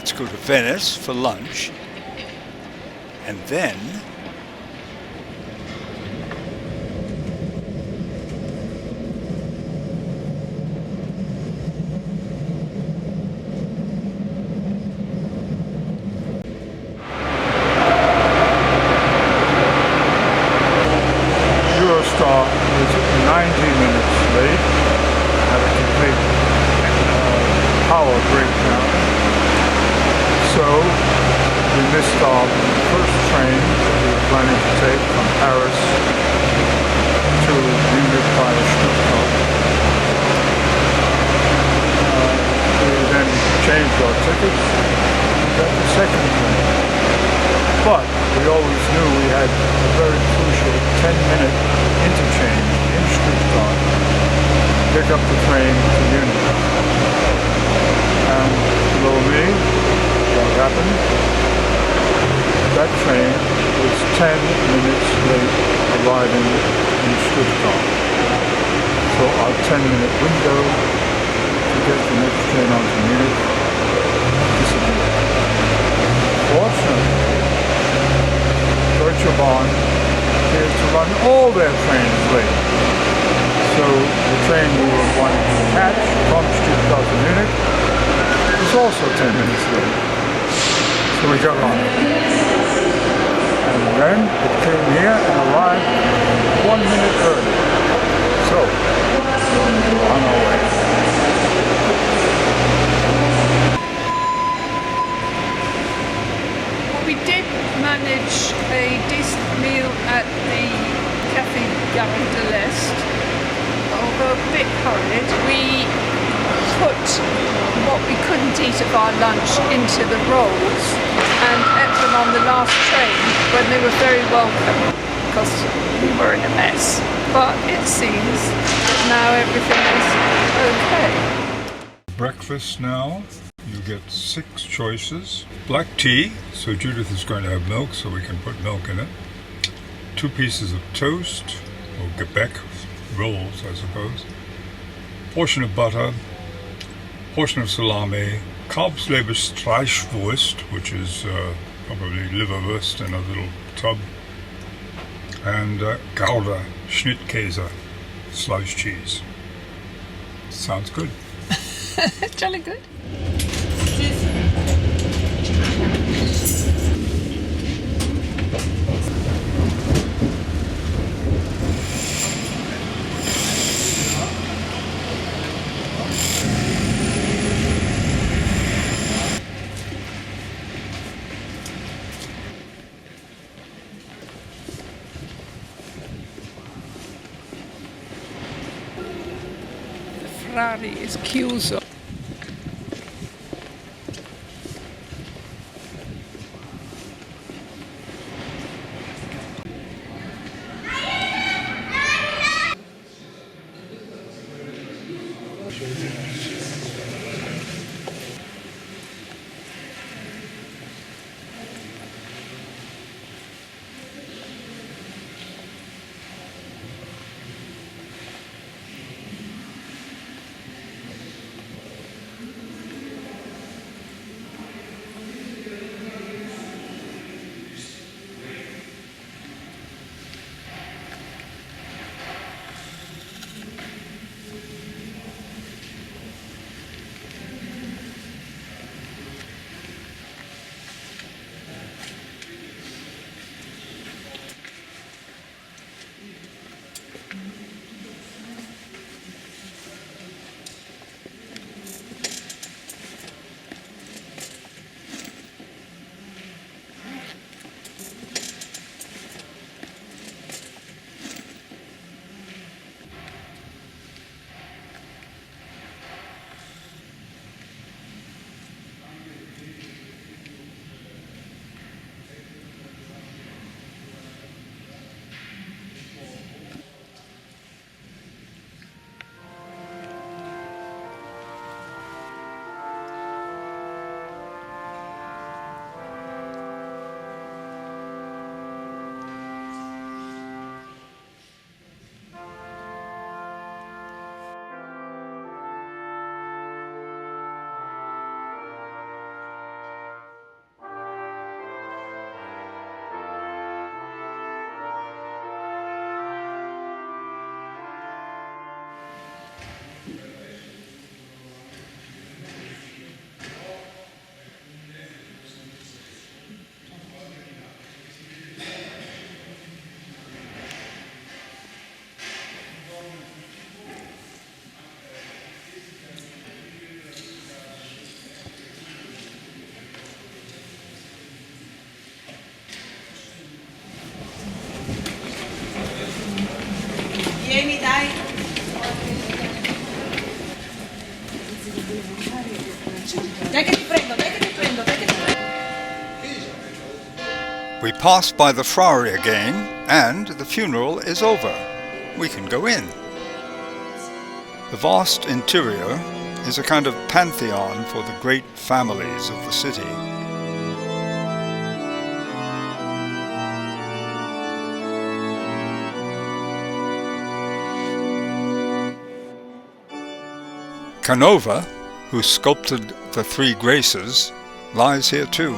let's go to Venice for lunch, and then Eurostar is 90 minutes late, had a complete power breakdown. So we missed our first train that we were planning to take from Paris to Munich via Stuttgart. We then changed our tickets and got the second train. But we always knew we had a very crucial 10-minute interchange in Stuttgart to pick up the train to Munich. And below me, what happened? That train was 10 minutes late arriving in Stuttgart. So our 10-minute window to get the next train on to Munich disappeared. Fortunately, Deutsche Bahn appears to run all their trains late. So the train we were wanting to catch from Stuttgart to Munich was also 10 minutes late. So we got on it. And then it came here and arrived 1 minute early. So, on our way. We did manage a decent meal at the Café Gare de l'Est, although a bit hurried. We put what we couldn't eat of our lunch into the rolls and ate them on the last train when they were very welcome because we were in a mess. But it seems that now everything is okay. Breakfast now. You get 6 choices. Black tea, so Judith is going to have milk, so we can put milk in it. 2 pieces of toast, or gebäck, rolls I suppose. Portion of butter, portion of salami, Kalbsleber Streichwurst, which is probably liverwurst in a little tub, and Gouda Schnittkäse, sliced cheese. Sounds good. Jolly good. The Ferrari is chiuso. Vieni, dai. Dai che ti prendo, dai che ti prendo, dai che ti prendo. We pass by the friary again, and the funeral is over. We can go in. The vast interior is a kind of pantheon for the great families of the city. Canova, who sculpted the Three Graces, lies here too.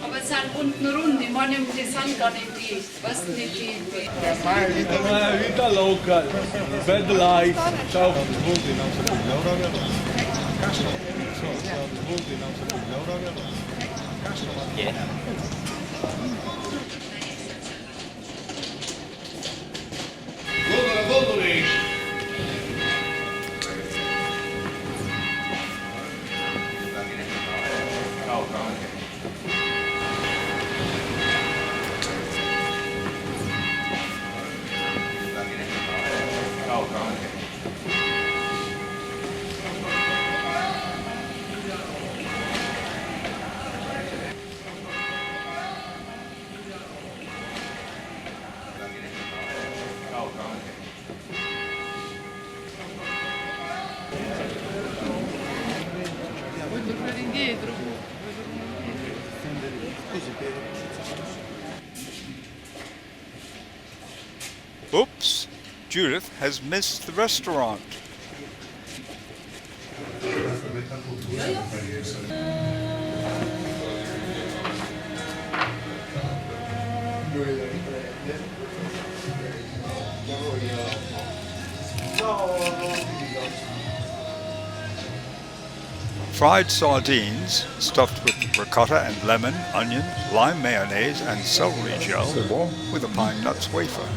Aber es sind unten rund, ich meine, die sind gar nicht die, was nicht die. Vita local, bad light, ciao. Oops! Judith has missed the restaurant. Fried sardines stuffed with ricotta and lemon, onion, lime mayonnaise and celery gel with a pine nuts wafer.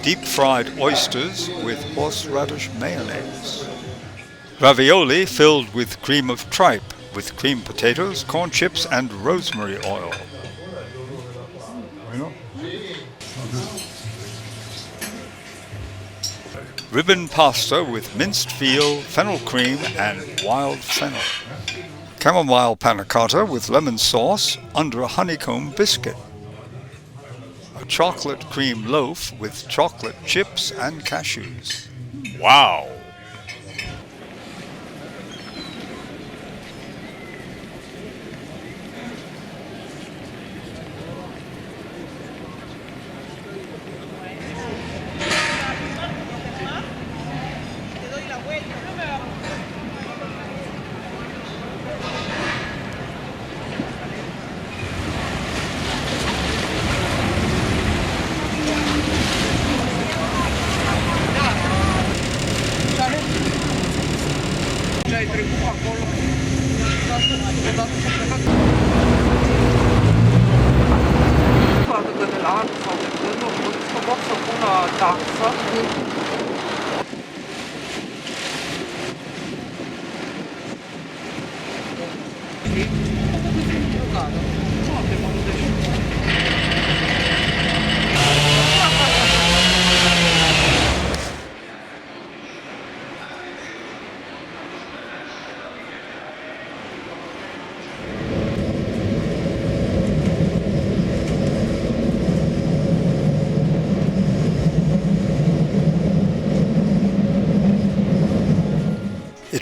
Deep-fried oysters with horseradish mayonnaise. Ravioli filled with cream of tripe with creamed potatoes, corn chips and rosemary oil. Ribbon pasta with minced veal, fennel cream and wild fennel. Chamomile panna cotta with lemon sauce under a honeycomb biscuit. A chocolate cream loaf with chocolate chips and cashews. Wow!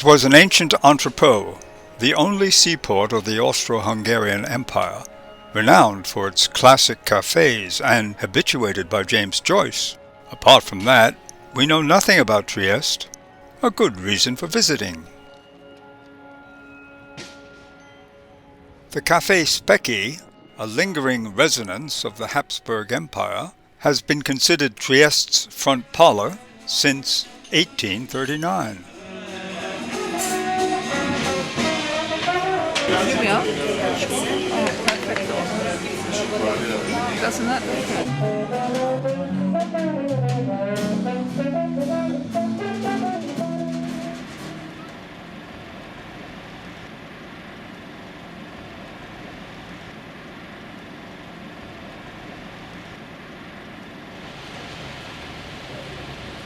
was an ancient entrepot, the only seaport of the Austro-Hungarian Empire, renowned for its classic cafes and habituated by James Joyce. Apart from that, we know nothing about Trieste, a good reason for visiting. The Café Specchi, a lingering resonance of the Habsburg Empire, has been considered Trieste's front parlour since 1839. Here we are. Oh, perfect. Doesn't that look good?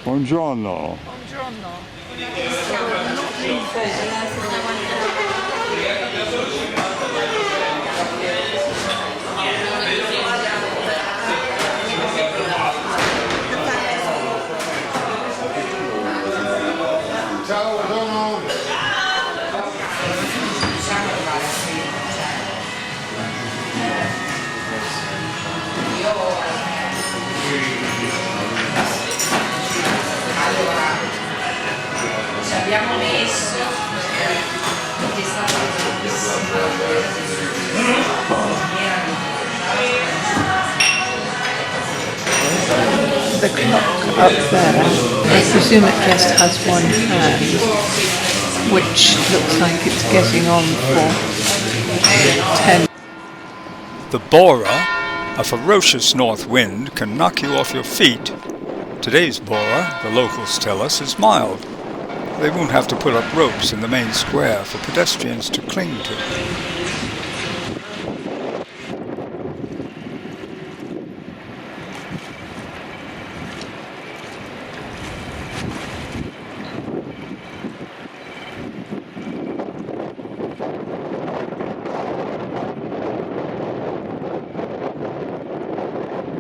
Buongiorno. Buongiorno. Abbiamo messo The clock up there, I presume it just has one hand, which looks like it's getting on for 10. The Bora, a ferocious north wind, can knock you off your feet. Today's Bora, the locals tell us, is mild. They won't have to put up ropes in the main square for pedestrians to cling to.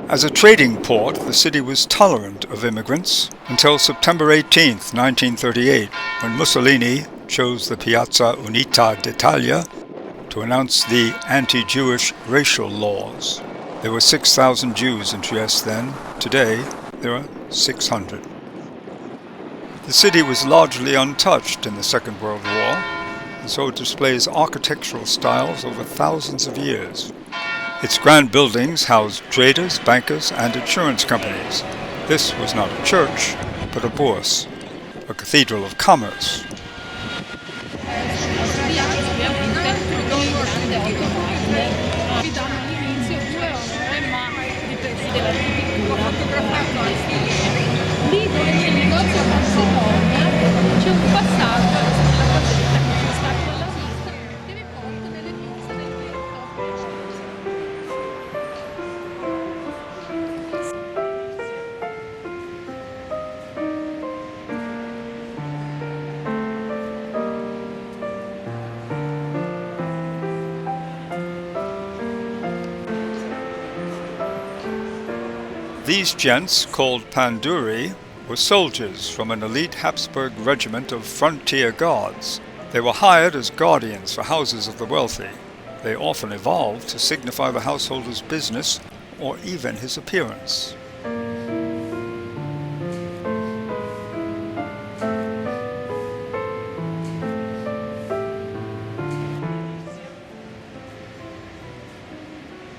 As a trading port, the city was tolerant of immigrants until September 18, 1938, when Mussolini chose the Piazza Unità d'Italia to announce the anti-Jewish racial laws. There were 6,000 Jews in Trieste then. Today, there are 600. The city was largely untouched in the Second World War, and so it displays architectural styles over thousands of years. Its grand buildings housed traders, bankers, and insurance companies. This was not a church, but a bourse, a cathedral of commerce. These gents, called Panduri, were soldiers from an elite Habsburg regiment of frontier guards. They were hired as guardians for houses of the wealthy. They often evolved to signify the householder's business or even his appearance.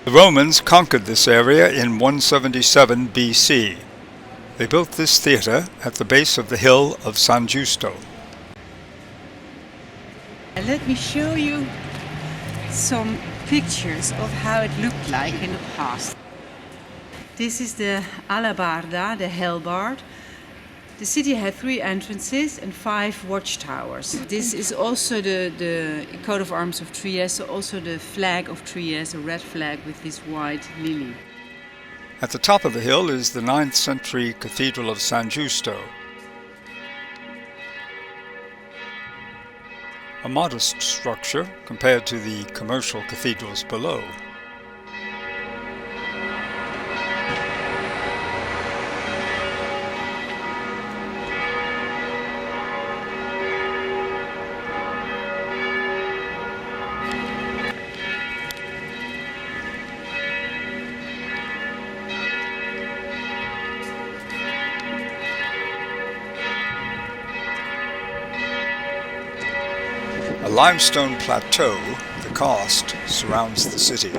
The Romans conquered this area in 177 BC. They built this theatre at the base of the hill of San Giusto. Let me show you some pictures of how it looked like in the past. This is the Alabarda, the Hellbard. The city had 3 entrances and 5 watchtowers. This is also the coat of arms of Trieste, also the flag of Trieste, a red flag with this white lily. At the top of the hill is the 9th century Cathedral of San Giusto. A modest structure compared to the commercial cathedrals below. A limestone plateau, the karst, surrounds the city.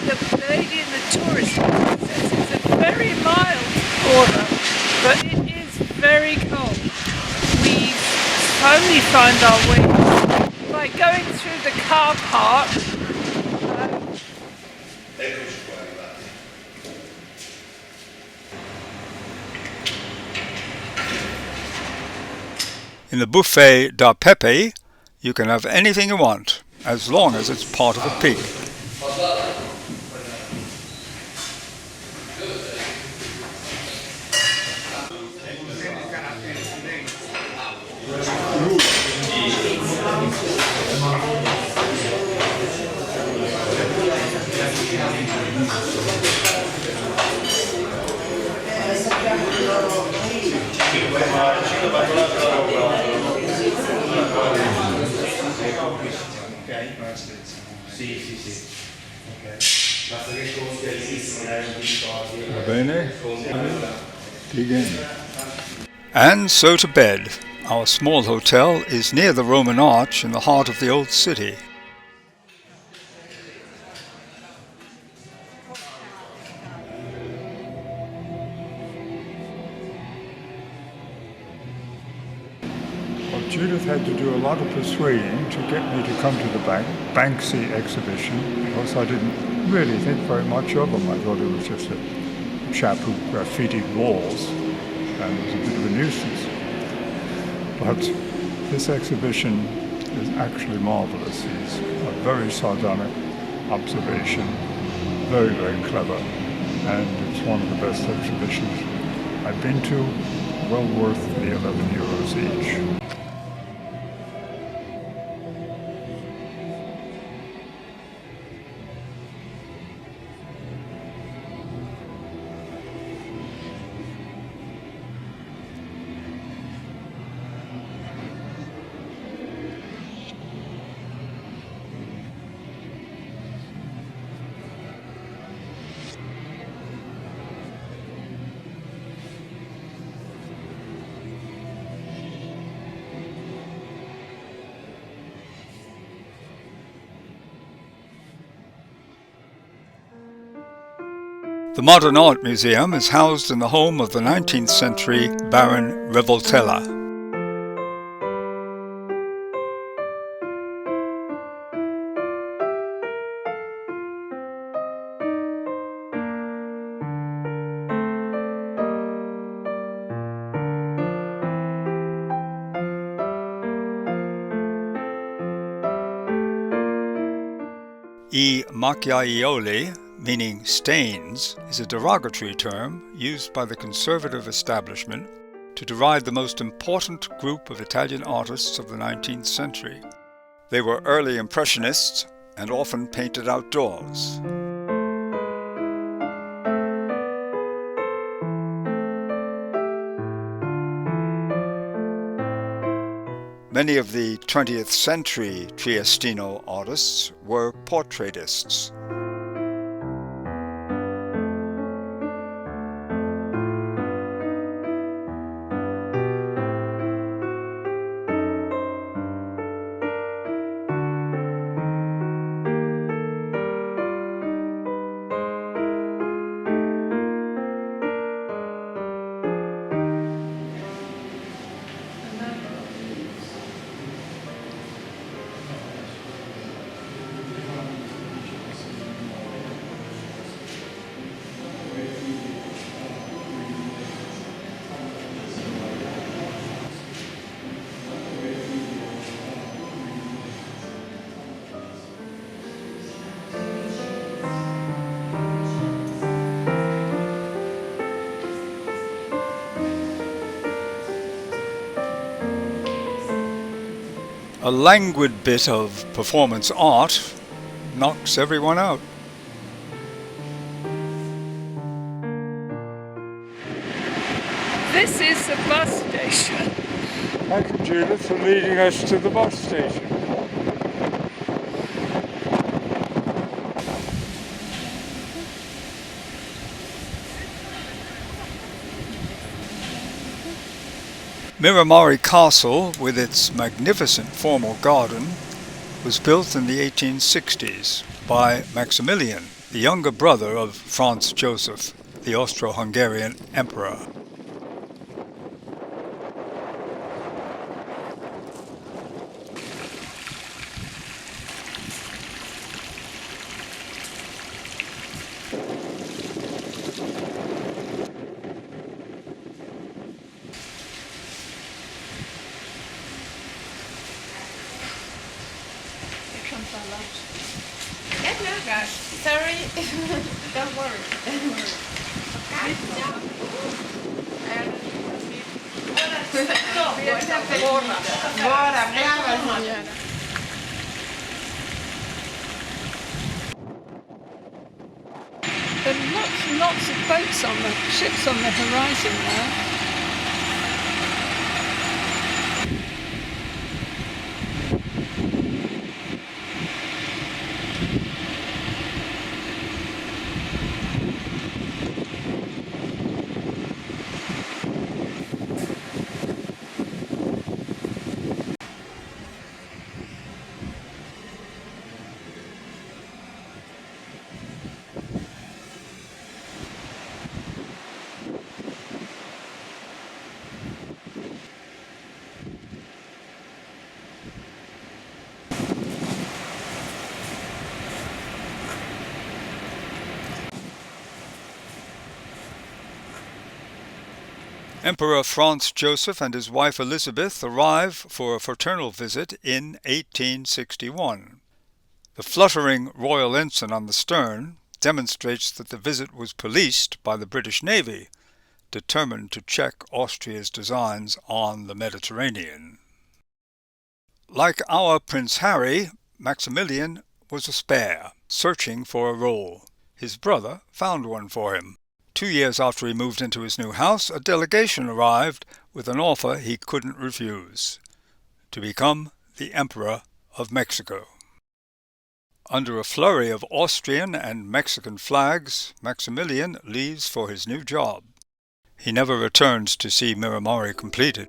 The lady in the tourist boat says it's a very mild water, but it is very cold. We only find our way by going through the car park. In the Buffet da Pepe, you can have anything you want, as long as it's part of a pig. Bene? Dig in. And so to bed. Our small hotel is near the Roman Arch in the heart of the old city. Well, Judith had to do a lot of persuading to get me to come to the Banksy exhibition, because I didn't really think very much of him. I thought it was just a chap who graffitied walls and was a bit of a nuisance. But this exhibition is actually marvelous. He's a very sardonic observation, very, very clever, and it's one of the best exhibitions I've been to, well worth the €11 each. The Modern Art Museum is housed in the home of the 19th century Baron Revoltella. I macchiaioli, meaning stains, is a derogatory term used by the conservative establishment to deride the most important group of Italian artists of the 19th century. They were early Impressionists and often painted outdoors. Many of the 20th century Triestino artists were portraitists. A languid bit of performance art knocks everyone out. This is the bus station. Thank you, Judith, for leading us to the bus station. Miramare Castle, with its magnificent formal garden, was built in the 1860s by Maximilian, the younger brother of Franz Joseph, the Austro-Hungarian emperor. Sorry, don't worry. There are lots of boats on the ships on the horizon now. Emperor Franz Joseph and his wife Elizabeth arrive for a fraternal visit in 1861. The fluttering royal ensign on the stern demonstrates that the visit was policed by the British Navy, determined to check Austria's designs on the Mediterranean. Like our Prince Harry, Maximilian was a spare, searching for a role. His brother found one for him. 2 years after he moved into his new house, a delegation arrived with an offer he couldn't refuse: to become the Emperor of Mexico. Under a flurry of Austrian and Mexican flags, Maximilian leaves for his new job. He never returns to see Miramare completed.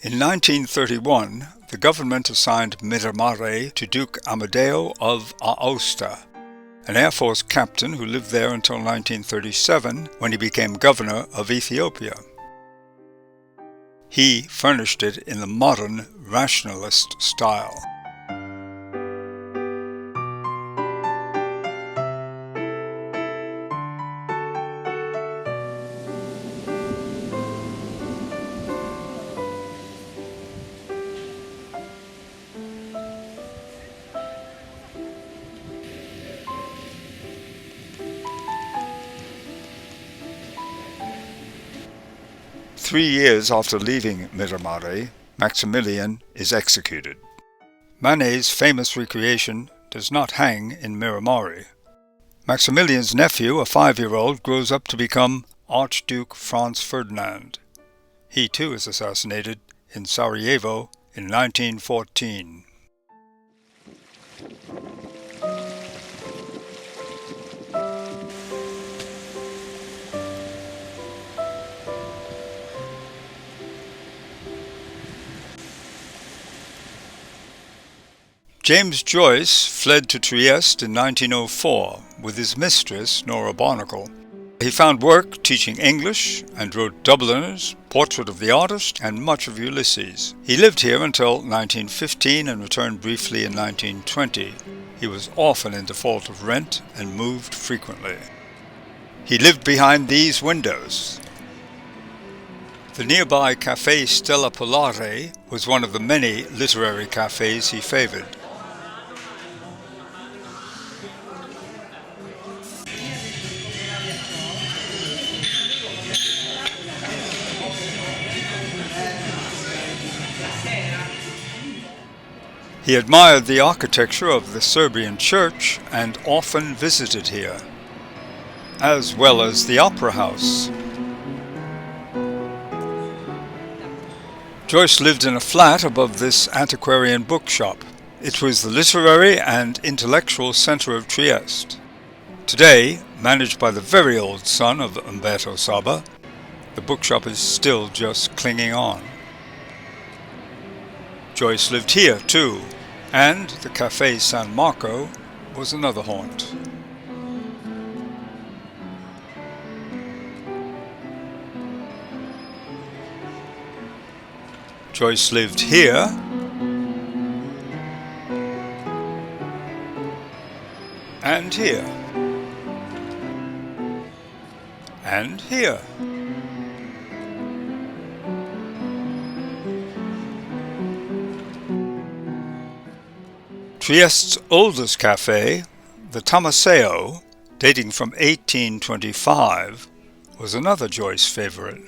In 1931, the government assigned Miramare to Duke Amadeo of Aosta, an Air Force captain who lived there until 1937, when he became governor of Ethiopia. He furnished it in the modern rationalist style. Three years after leaving Miramare, Maximilian is executed. Manet's famous recreation does not hang in Miramare. Maximilian's nephew, a 5-year-old, grows up to become Archduke Franz Ferdinand. He too is assassinated in Sarajevo in 1914. James Joyce fled to Trieste in 1904 with his mistress, Nora Barnacle. He found work teaching English and wrote Dubliners, Portrait of the Artist, and much of Ulysses. He lived here until 1915 and returned briefly in 1920. He was often in default of rent and moved frequently. He lived behind these windows. The nearby Café Stella Polare was one of the many literary cafes he favored. He admired the architecture of the Serbian church and often visited here, as well as the opera house. Joyce lived in a flat above this antiquarian bookshop. It was the literary and intellectual center of Trieste. Today, managed by the very old son of Umberto Saba, the bookshop is still just clinging on. Joyce lived here too, and the Café San Marco was another haunt. Joyce lived here, and here, and here. Trieste's oldest cafe, the Tomaseo, dating from 1825, was another Joyce favorite.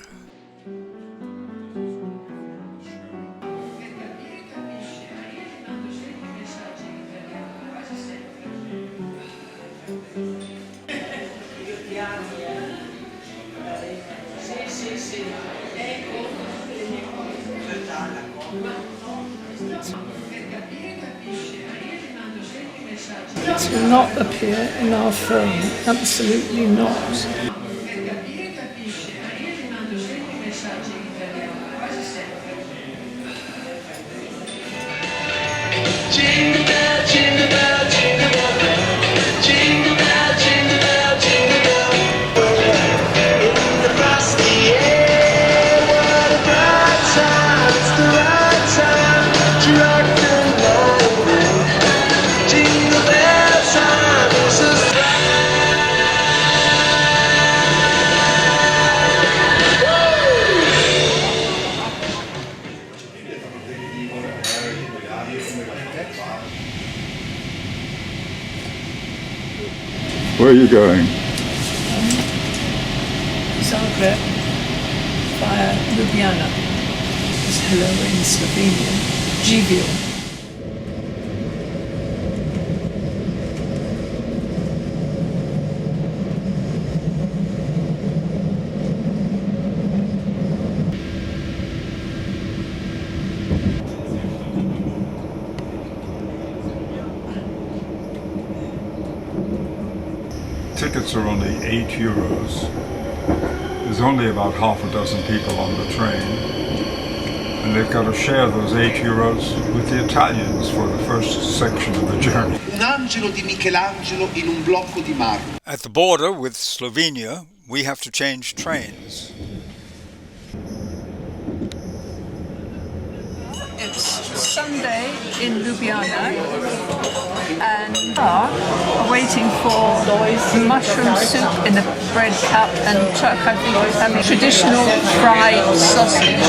It will not appear in our film, absolutely not. Jingle bell, jingle bell, jingle bell, jingle bell, jingle bell, jingle bell. In the frosty air, what a bright time! It's the right time to rock the night. Jingle bell time is a Where are you going? Zagreb via Ljubljana. It's hello in Slovenian. Živio. Tickets are only €8. There's only about half a dozen people on the train, and they've got to share those €8 with the Italians for the first section of the journey. Un angelo di Michelangelo in un blocco di marmo. At the border with Slovenia, we have to change trains. It's Sunday in Ljubljana and are waiting for mushroom soup in a bread cup and Chuck, I think, is having traditional fried sausage.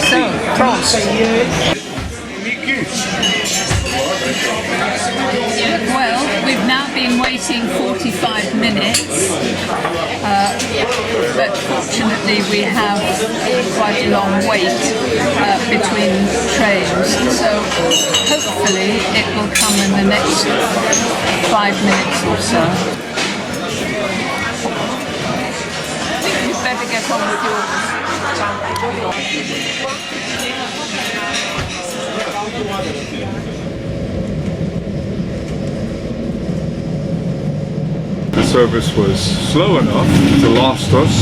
So, Prost. Well, we've now been waiting 45 minutes, but fortunately we have quite a long wait between trains, so hopefully it will come in the next 5 minutes or so. I think you better get on with yours. The service was slow enough to last us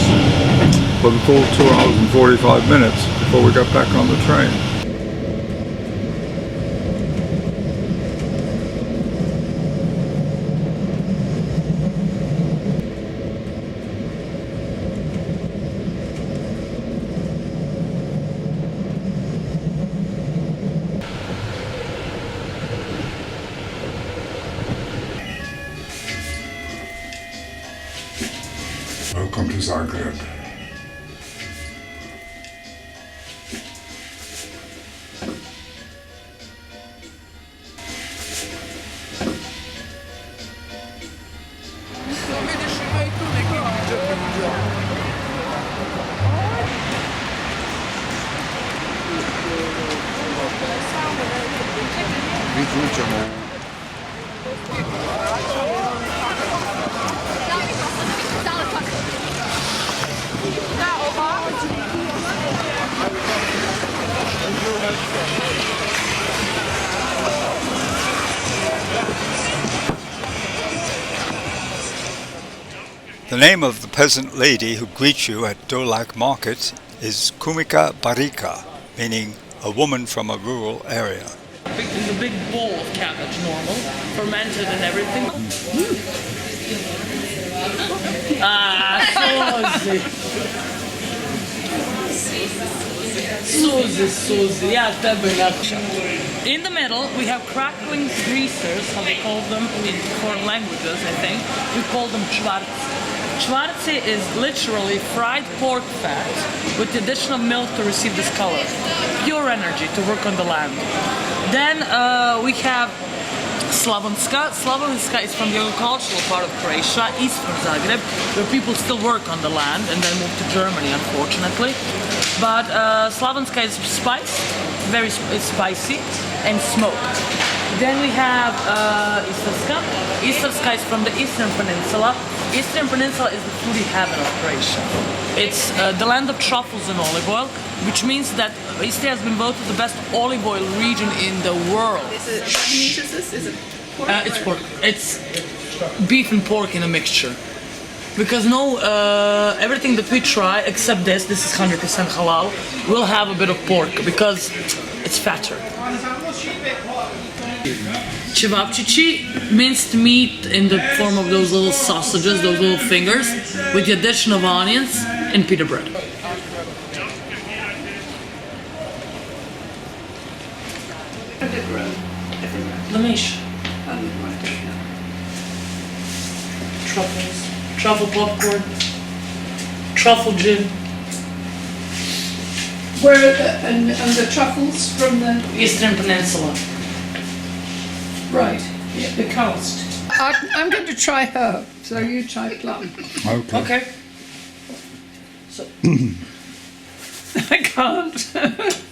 for the full 2 hours and 45 minutes before we got back on the train. Zagreb. The name of the peasant lady who greets you at Dolce market is Kumika Barika, meaning a woman from a rural area. In the big bowl of cabbage, normal, fermented and everything. Suzy, yeah, in the middle, we have crackling greasers, how they call them in foreign languages, I think. We call them čvarci. Čvarci is literally fried pork fat with the addition of milk to receive this color. Pure energy to work on the land. Then we have Slavonska. Slavonska is from the agricultural part of Croatia, east from Zagreb, where people still work on the land and then move to Germany, unfortunately. But Slavonska is spiced, very spicy, and smoked. Then we have Istarska. Istarska is from the Eastern Peninsula. Eastern Peninsula is the foodie heaven of Croatia. It's the land of truffles and olive oil, which means that Istria has been voted the best olive oil region in the world. Is it meat? Is this? Is it pork? It's pork. It's beef and pork in a mixture. Because everything that we try, except this is 100% halal, will have a bit of pork because it's fatter. Cevapcici, minced meat in the form of those little sausages, those little fingers, with the addition of onions and pita bread. Lamish. Truffles, truffle popcorn, truffle gin. Where and the truffles from the Eastern Peninsula. right, yeah, the coast. I'm going to try herb, so you try plum. Okay. Okay. So I can't.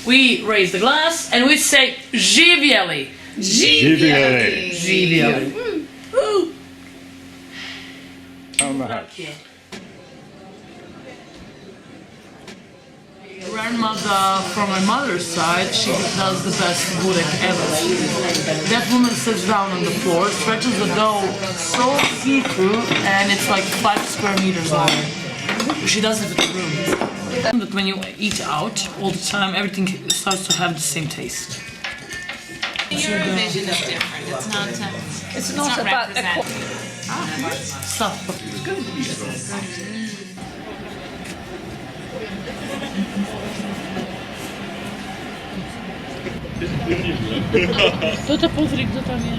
we raise the glass and we say živjeli. Živjeli. Živjeli. Woo. Grandmother from my mother's side, she does the best burek ever. That woman sits down on the floor, stretches the dough so see-through, and it's like 5 square meters long. She does it with the room. That when you eat out all the time, everything starts to have the same taste. Your vision is different. It's not about representative. Stuff. Kto to pozri, kto tam je?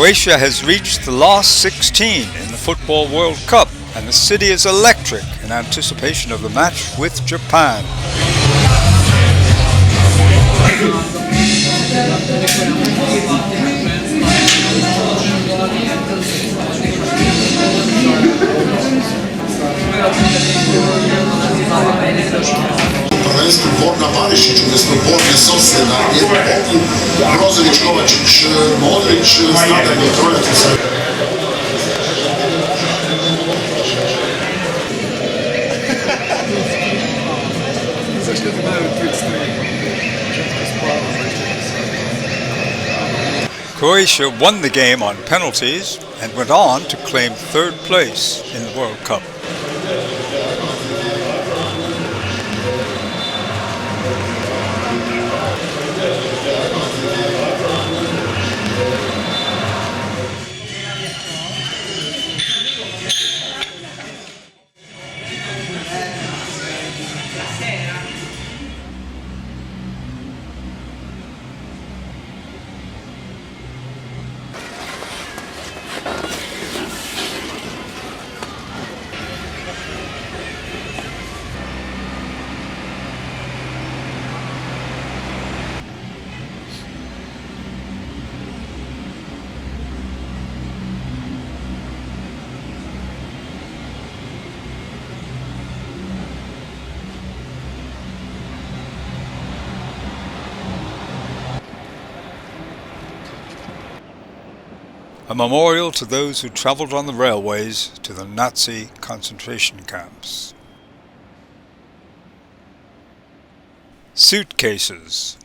Croatia has reached the last 16 in the Football World Cup, and the city is electric in anticipation of the match with Japan. Prvenstvu Borna Barišić umjesto Borne Sose na jednu ovu, Brozović, Kovačić, Modrić, Stadanje, trojac u sebi. Croatia won the game on penalties and went on to claim third place in the World Cup. A memorial to those who traveled on the railways to the Nazi concentration camps. Suitcases.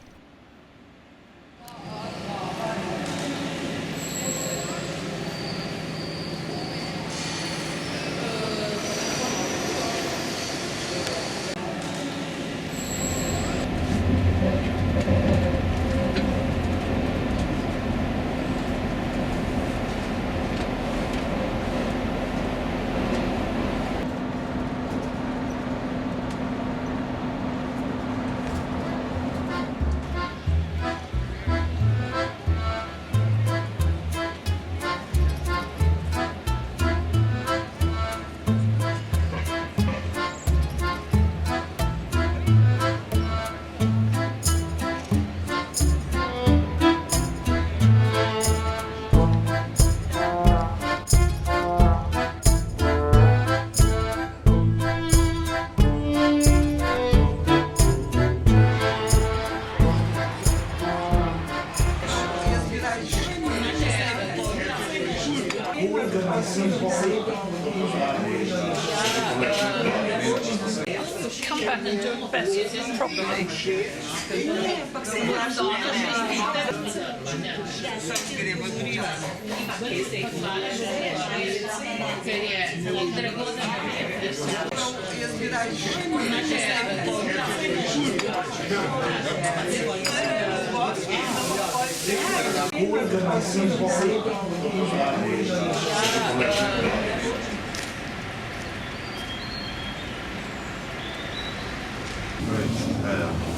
Come back and do it best properly.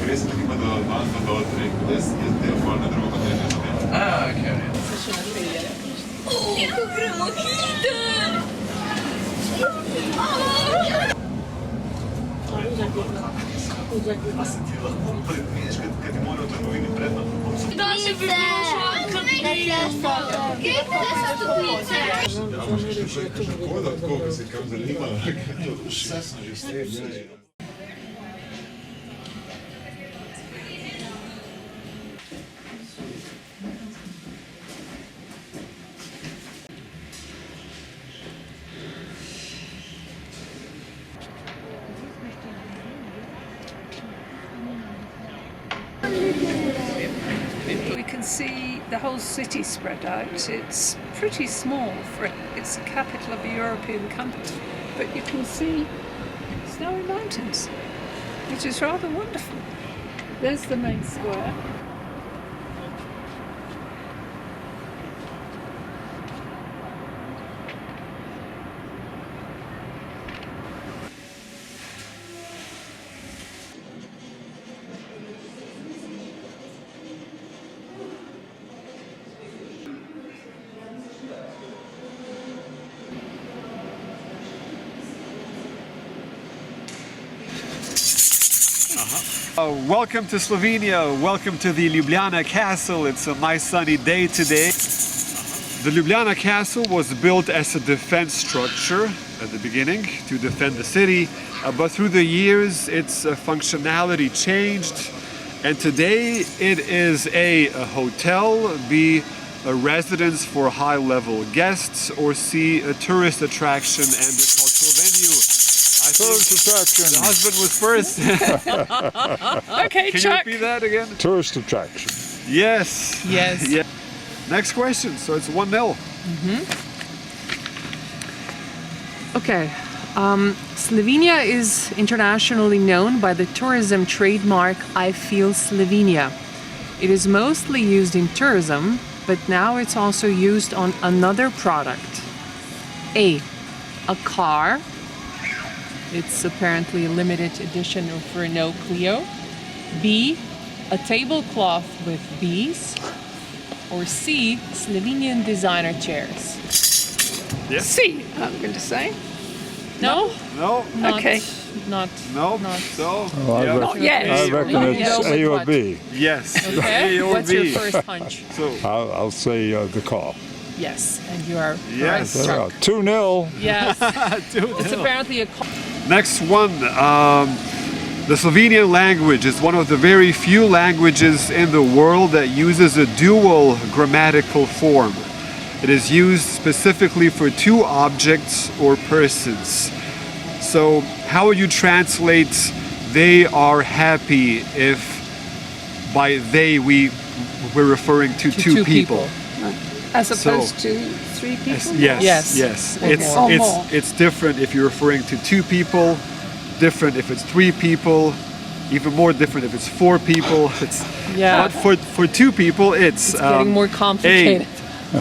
Trieste tipo do Alto dolce, questo è un po' da droga dentro. Ah, ok. Ecco cremosita! A sentila, vidiš kad ti mora u trgovini predno. Da se Koda, koliko se kam zanima, vse sam že streljal. We can see the whole city spread out. It's pretty small for it's the capital of a European country, but you can see snowy mountains, which is rather wonderful. There's the main square. Welcome to Slovenia. Welcome to the Ljubljana Castle. It's a nice sunny day today. The Ljubljana Castle was built as a defense structure at the beginning to defend the city, but through the years its functionality changed, and today it is a hotel, B, a residence for high-level guests, or C, a tourist attraction and a cultural venue. Tourist attraction. The husband was first. Okay, Can Chuck. you repeat that again? Tourist attraction. Yes. Yes. Yeah. Next question. So it's 1-0. Okay. Slovenia is internationally known by the tourism trademark I Feel Slovenia. It is mostly used in tourism, but now it's also used on another product. A car. It's apparently a limited edition of Renault Clio. B, a tablecloth with bees. Or C, Slovenian designer chairs. Yes. C, I'm going to say. No? No. Not, Okay. Not. No. Not. So. Not yet. I reckon it's A or B. Yes. Okay. A or What's B. your first hunch? So. I'll say the car. Yes, and you are Yes. right, Chuck. 2-0. Yes. 2-0. It's apparently a car. Next one. The Slovenian language is one of the very few languages in the world that uses a dual grammatical form. It is used specifically for two objects or persons. So how would you translate "they are happy" if by "they" we're referring to two people? As opposed to 3 people? Yes. Or more. It's different if you're referring to 2 people, different if it's 3 people, even more different if it's 4 people. Yeah. But for 2 people, it's getting more complicated.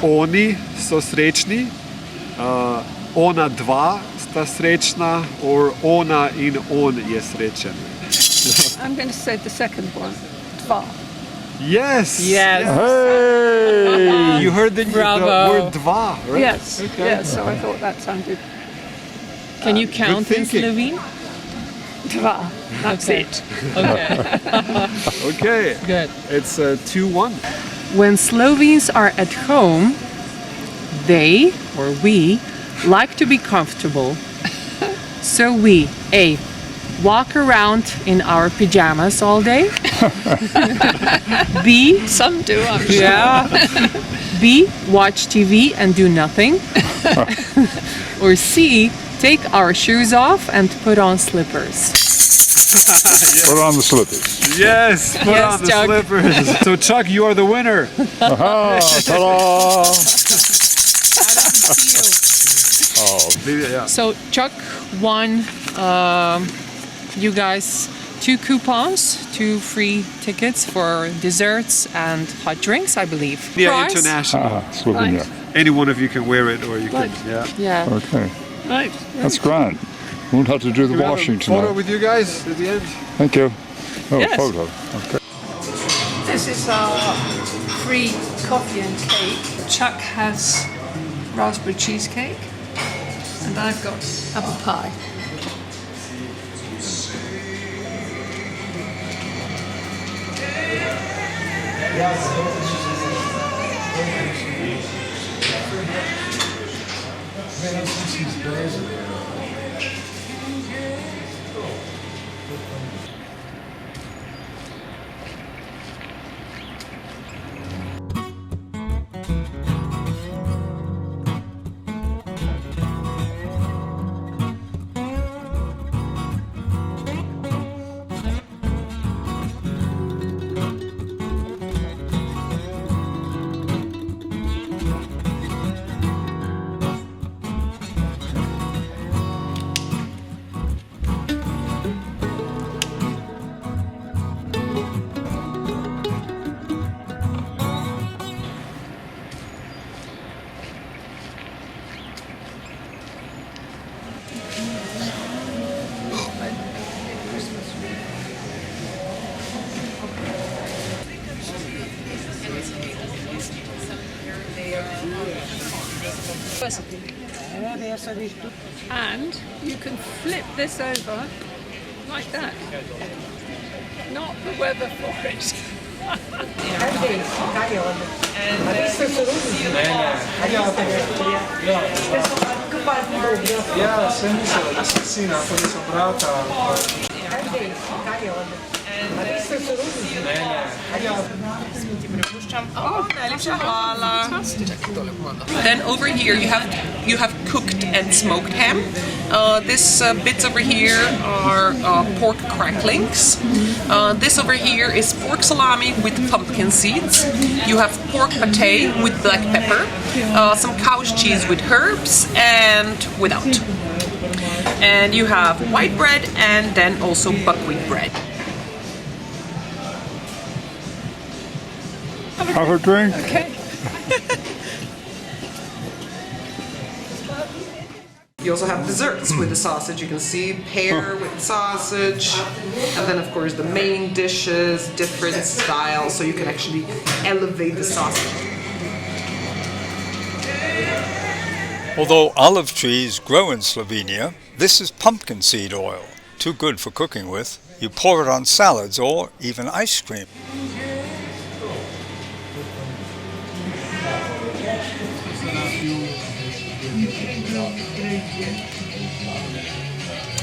Oni so srečni, ona dva sta srečna, or ona in on je srečen. I'm going to say the second one. Dva. Yes. Yes. Hey! You heard the Bravo. word dva, right? Yes. Okay. Yes, so I thought that sounded Can you count in thinking. Slovene? dva. That's Okay. it. Okay. Okay. Good. It's 2-1. When Slovenes are at home, they, or we, like to be comfortable. So we, A, walk around in our pajamas all day. B, Some do, I'm sure. yeah. B, watch TV and do nothing. Or C, take our shoes off and put on slippers. Put on the slippers. Yes, put Yes, on the Chuck. slippers. So Chuck, you are the winner. Aha! Ta-da! Yeah. So Chuck won, you guys, 2 coupons, 2 free tickets for desserts and hot drinks, I believe. Yeah, Prize? international. Slovenia. Any one of you can wear it, or you can. Yeah. Yeah. Okay. Right. That's grand. Won't have to do the Can we have washing a photo tonight. with you guys at the end. Thank you. Oh, Yes. photo. Okay. This is our free coffee and cake. Chuck has raspberry cheesecake, and I've got apple pie. And you can flip this over like that. not the weather for it. Ja sam mislila da sam sina, ako nisam brata. Then over here you have cooked and smoked ham. This bits over here are pork cracklings. This over here is pork salami with pumpkin seeds. You have pork pate with black pepper, some cow's cheese with herbs and without. And you have white bread and then also buckwheat bread. Have a drink. Okay. You also have desserts with the sausage. You can see pear with sausage, and then of course the main dishes, different styles, so you can actually elevate the sausage. Although olive trees grow in Slovenia, this is pumpkin seed oil, too good for cooking with. You pour it on salads or even ice cream.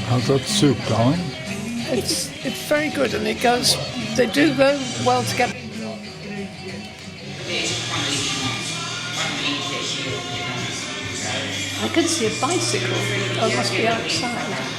How's that soup, darling? It's very good, and it goes. They do go well together. I can see a bicycle. Oh, it must be outside.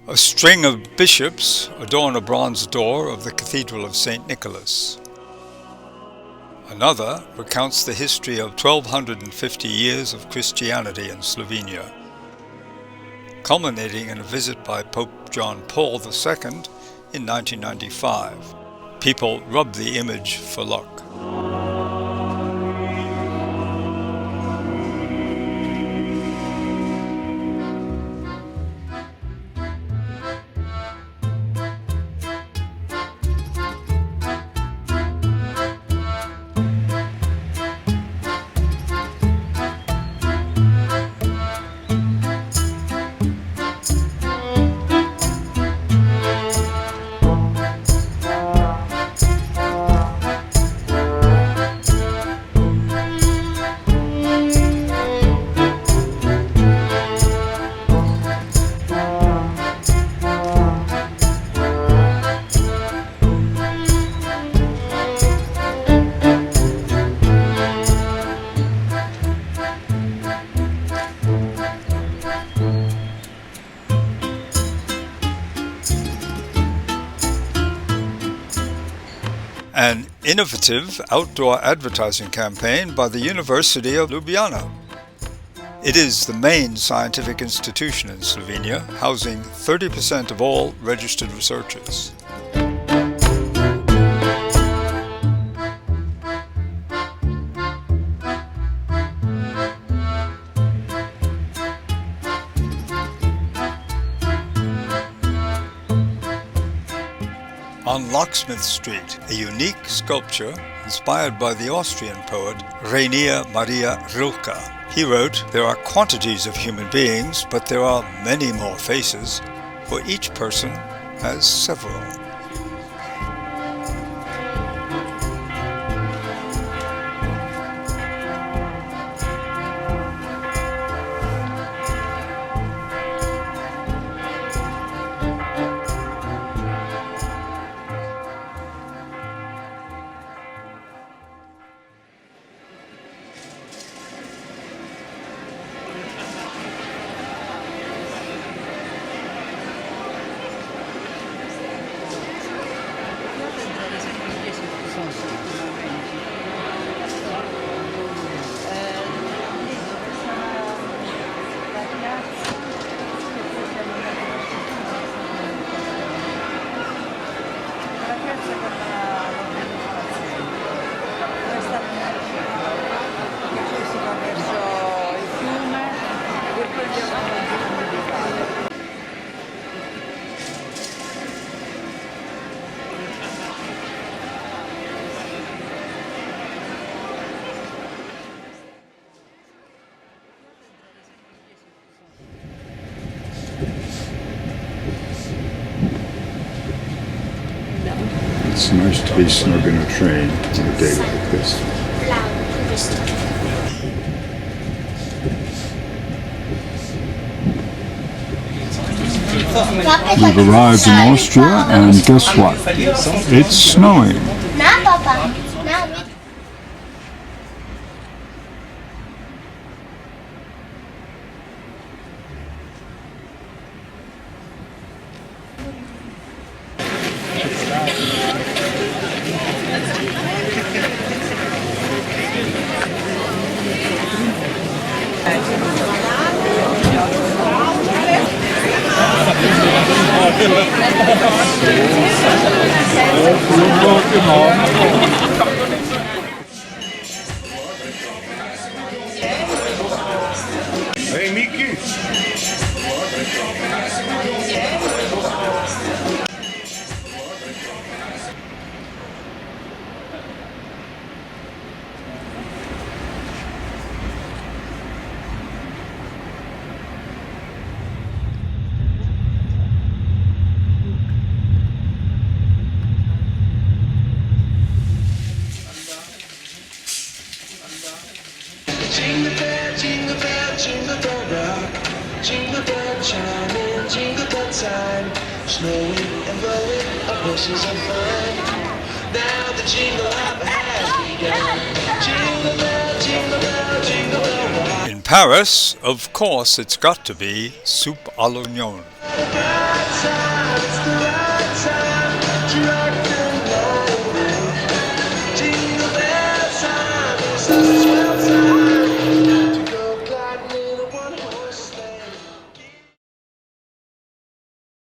A string of bishops adorn a bronze door of the Cathedral of St. Nicholas. Another recounts the history of 1250 years of Christianity in Slovenia, culminating in a visit by Pope John Paul II in 1995. People rub the image for luck. An innovative outdoor advertising campaign by the University of Ljubljana. It is the main scientific institution in Slovenia, housing 30% of all registered researchers. On Locksmith Street, a unique sculpture inspired by the Austrian poet Rainer Maria Rilke. He wrote, "There are quantities of human beings, but there are many more faces, for each person has several." It's nice to be snug in a train on a day like this. We've arrived in Austria, and guess what? It's snowing. Hey, Miki! Jingle bell, jingle bell, jingle bell rock. Jingle bell chiming, jingle bell time. Snowing and blowing, our horses are flying. Now the jingle hop has begun. Jingle bell, jingle bell, jingle bell rock. In Paris, of course, it's got to be soup à l'oignon. The bright side.